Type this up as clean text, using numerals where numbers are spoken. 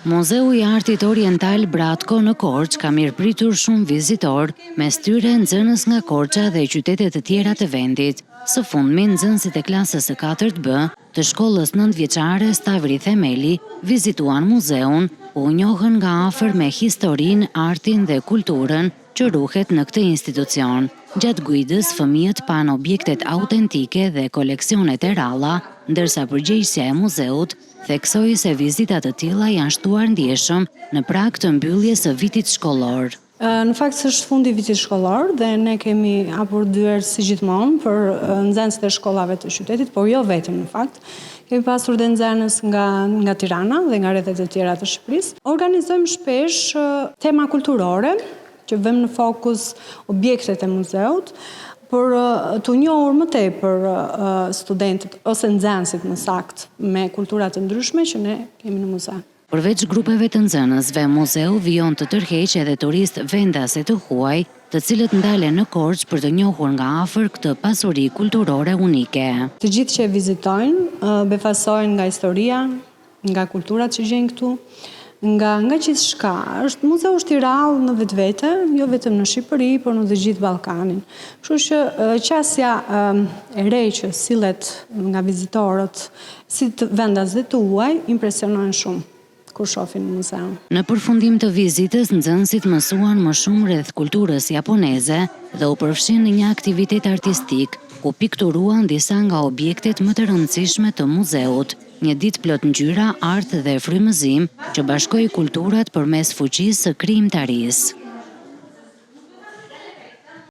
Muzeu i Artit Oriental Bratko në Korçë ka mirëpritur shumë vizitor, mes tyre nxënës nga Korça dhe qytete të tjera të vendit. Së fundmi, nxënësit e klasës së 4B të shkollës 9-vjeçare Stavri Themeli vizituan muzeun, u njohën nga afër me historinë, artin dhe kulturën që ruhet në këtë institucion. Gjatë guidës, fëmijët pan objektet autentike dhe koleksionet e ralla, ndërsa përgjegjësia e muzeut theksoi se vizitat të tilla janë shtuar ndjeshëm në prag të mbylljes së vitit shkollor. Në fakt është fundi i vitit shkollor dhe ne kemi hapur dyert si gjithmonë për nxënësit e shkollave të qytetit, por jo vetëm në fakt. Kemi pasur dhe nxënës nga Tirana dhe nga rrethet e tjera të Shqipërisë. Organizojmë shpesh tema kulturore që vëmë në fokus objektet e muzeut, por të njohur më tepër studentët ose nxënësit më saktë me kultura të ndryshme që ne kemi në muze. Përveç grupeve të nxënësve, muzeu vijon të tërheqë edhe turistë vendase të huaj, të cilët ndalen në Korçë për të njohur nga afër këtë pasuri kulturore unike. Të gjithë që e vizitojnë befasojnë nga historia, nga kulturat që gjejnë këtu, nga gjithçka. Muzeu është i rrallë në vetvete, jo vetëm në Shqipëri, por në të gjithë Ballkanin. Kështu që qasja e re që sillet nga vizitorët si të vendasve të huaj impresionojnë shumë kur shohin muzeun. Në përfundim të vizitës, nxënësit mësuan më shumë rreth kulturës japoneze dhe u përfshin në një aktivitet artistik, ku pikturuan disa nga objektet më të rëndësishme të muzeut. Një ditë plot ngjyra, art dhe frymëzim që bashkoi kulturat përmes fuqisë së krijimtarisë.